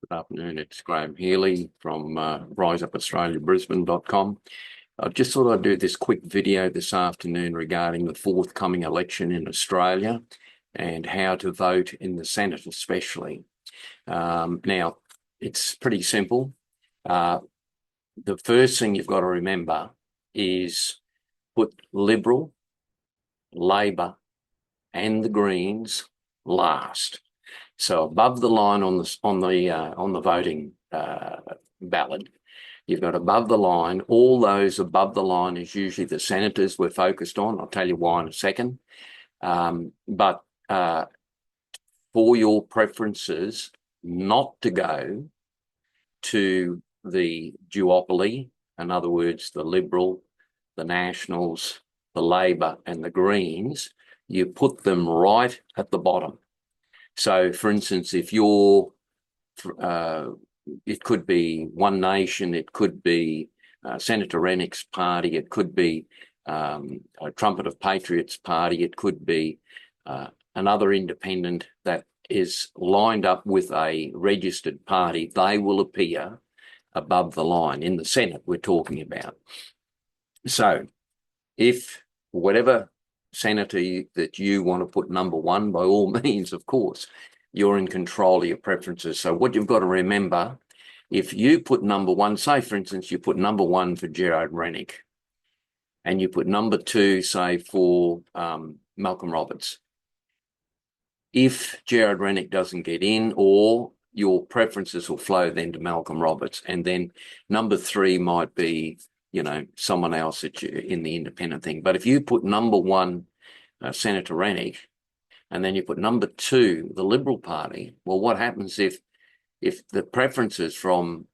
Good afternoon, it's Graham Healy from RiseUpAustraliaBrisbane.com. I just thought I'd do this quick video this afternoon regarding the forthcoming election in Australia and how to vote in the Senate especially. Now, it's pretty simple. The first thing you've got to remember is put Liberal, Labor and the Greens last. So above the line on the voting ballot, you've got above the line. All those above the line is usually the senators we're focused on. I'll tell you why in a second. But for your preferences not to go to the duopoly, in other words, the Liberal, the Nationals, the Labor and the Greens, you put them right at the bottom. So, for instance, if you're, it could be One Nation, it could be Senator Rennick's party, it could be a Trumpet of Patriots party, it could be another independent that is lined up with a registered party. They will appear above the line in the Senate we're talking about. So, if whatever senator that you want to put number one, by all means, of course, you're in control of your preferences. So what you've got to remember, if you put number one, say for instance, you put number one for Gerard Rennick and you put number two, say for Malcolm Roberts. If Gerard Rennick doesn't get in, or your preferences will flow then to Malcolm Roberts, and then number three might be someone else in the independent thing. But if you put number one, Senator Rennick, and then you put number two, the Liberal Party, well, what happens if the preferences from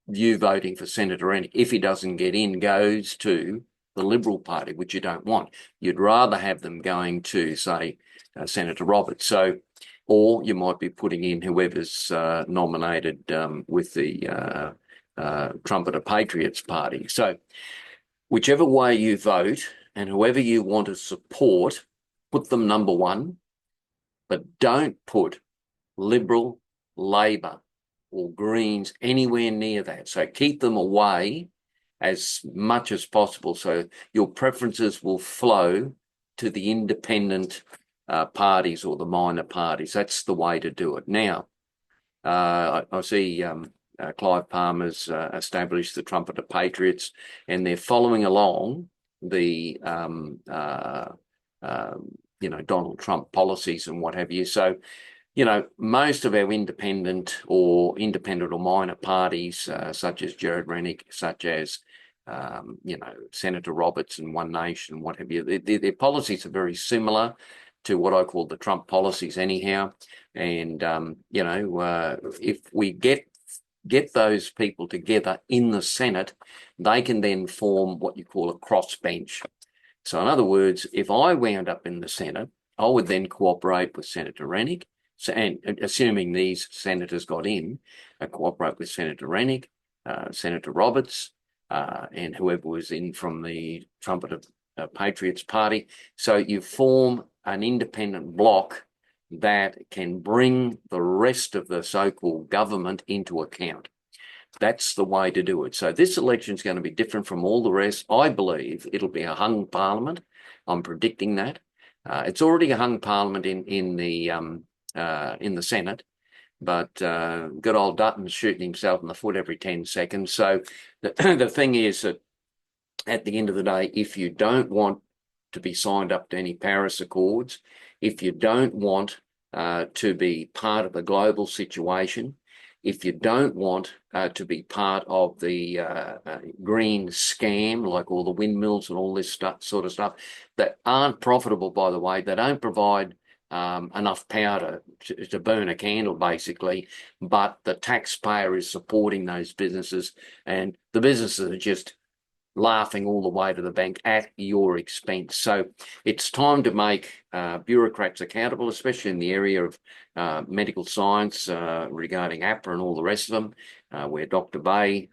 you voting for Senator Rennick, if he doesn't get in, goes to the Liberal Party, which you don't want? You'd rather have them going to, say, Senator Roberts. So, or you might be putting in whoever's nominated with the Trumpet of Patriots party. So whichever way you vote and whoever you want to support, put them number one, but don't put Liberal, Labor or Greens anywhere near that. So keep them away as much as possible so your preferences will flow to the independent parties or the minor parties. That's the way to do it. Now, I see Clive Palmer's established the Trumpet of Patriots, and they're following along the Donald Trump policies and what have you. So, most of our independent or minor parties, such as Gerard Rennick, such as Senator Roberts and One Nation, what have you, their policies are very similar to what I call the Trump policies anyhow. And if we get those people together in the Senate, they can then form what you call a crossbench. So in other words, if I wound up in the Senate, I would then cooperate with Senator Rennick, and assuming these senators got in, cooperate with Senator Rennick, Senator Roberts, and whoever was in from the Trumpet of Patriots party. So you form an independent bloc that can bring the rest of the so-called government into account. That's the way to do it. So this election is going to be different from all the rest. I believe it'll be a hung parliament. I'm predicting that. It's already a hung parliament in the Senate, but good old Dutton's shooting himself in the foot every 10 seconds. So the thing is that at the end of the day, if you don't want to be signed up to any Paris Accords, if you don't want to be part of the global situation, if you don't want to be part of the green scam, like all the windmills and all this sort of stuff that aren't profitable, by the way, they don't provide enough power to burn a candle, basically, but the taxpayer is supporting those businesses, and the businesses are just laughing all the way to the bank at your expense. So it's time to make bureaucrats accountable, especially in the area of medical science regarding APRA and all the rest of them, where Dr. Bay,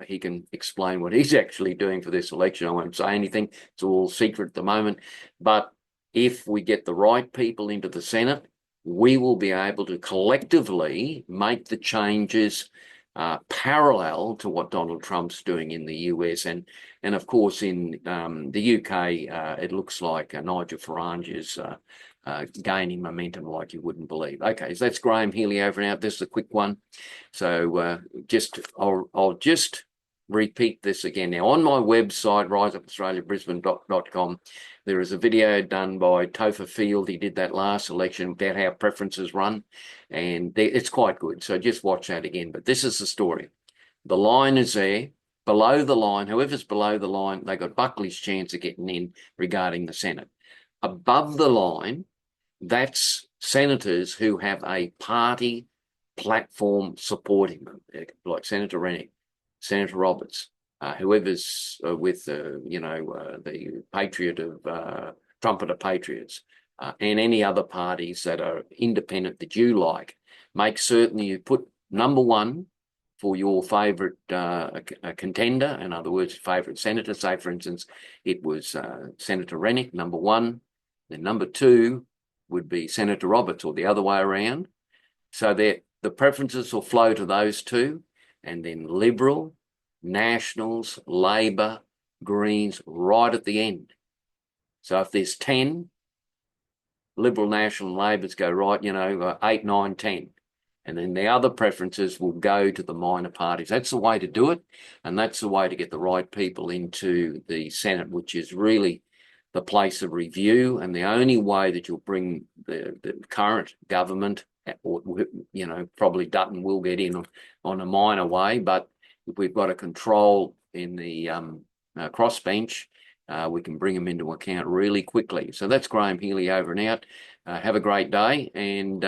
he can explain what he's actually doing for this election. I won't say anything. It's all secret at the moment. But if we get the right people into the Senate, we will be able to collectively make the changes parallel to what Donald Trump's doing in the US. And of course, in the UK, it looks like Nigel Farage is gaining momentum like you wouldn't believe. Okay, so that's Graham Healy over and out. This is a quick one. So I'll just repeat this again. Now, on my website, riseupaustraliabrisbane.com, there is a video done by Topher Field. He did that last election about how preferences run, and it's quite good. So just watch that again. But this is the story. The line is there. Below the line, whoever's below the line, they got Buckley's chance of getting in regarding the Senate. Above the line, that's senators who have a party platform supporting them, like Senator Rennick, Senator Roberts, whoever's with, the Patriot of Trumpeter Patriots, and any other parties that are independent that you like. Make certain you put number one for your favourite contender, in other words, favourite senator. Say, for instance, it was Senator Rennick, number one. Then number two would be Senator Roberts, or the other way around. So the preferences will flow to those two, and then Liberal, Nationals, Labor, Greens, right at the end. So if there's 10, Liberal, National, and Labors go right, 8, 9, 10. And then the other preferences will go to the minor parties. That's the way to do it. And that's the way to get the right people into the Senate, which is really the place of review. And the only way that you'll bring the current government, or, probably Dutton will get in on a minor way, but if we've got a control in the crossbench, we can bring them into account really quickly. So that's Graham Healy over and out. Have a great day. And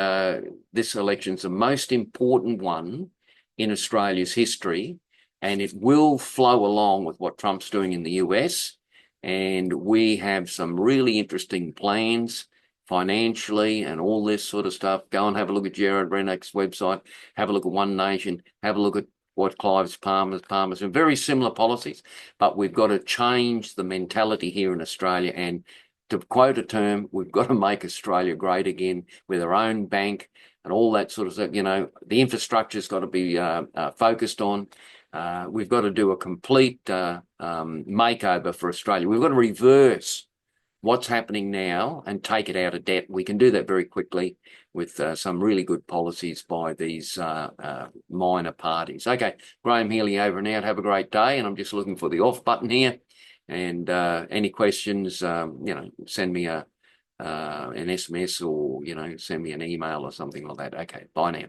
this election's the most important one in Australia's history, and it will flow along with what Trump's doing in the US. And we have some really interesting plans financially and all this sort of stuff. Go and have a look at Gerard Rennick's website. Have a look at One Nation. Have a look at what Clive Palmer's and very similar policies. But we've got to change the mentality here in Australia. And to quote a term, we've got to make Australia great again with our own bank and all that sort of stuff. The infrastructure's got to be focused on. We've got to do a complete makeover for Australia. We've got to reverse what's happening now and take it out of debt. We can do that very quickly with some really good policies by these minor parties. Okay, Graham Healy over and out. Have a great day. And I'm just looking for the off button here. And any questions, send me an SMS or, send me an email or something like that. Okay, bye now.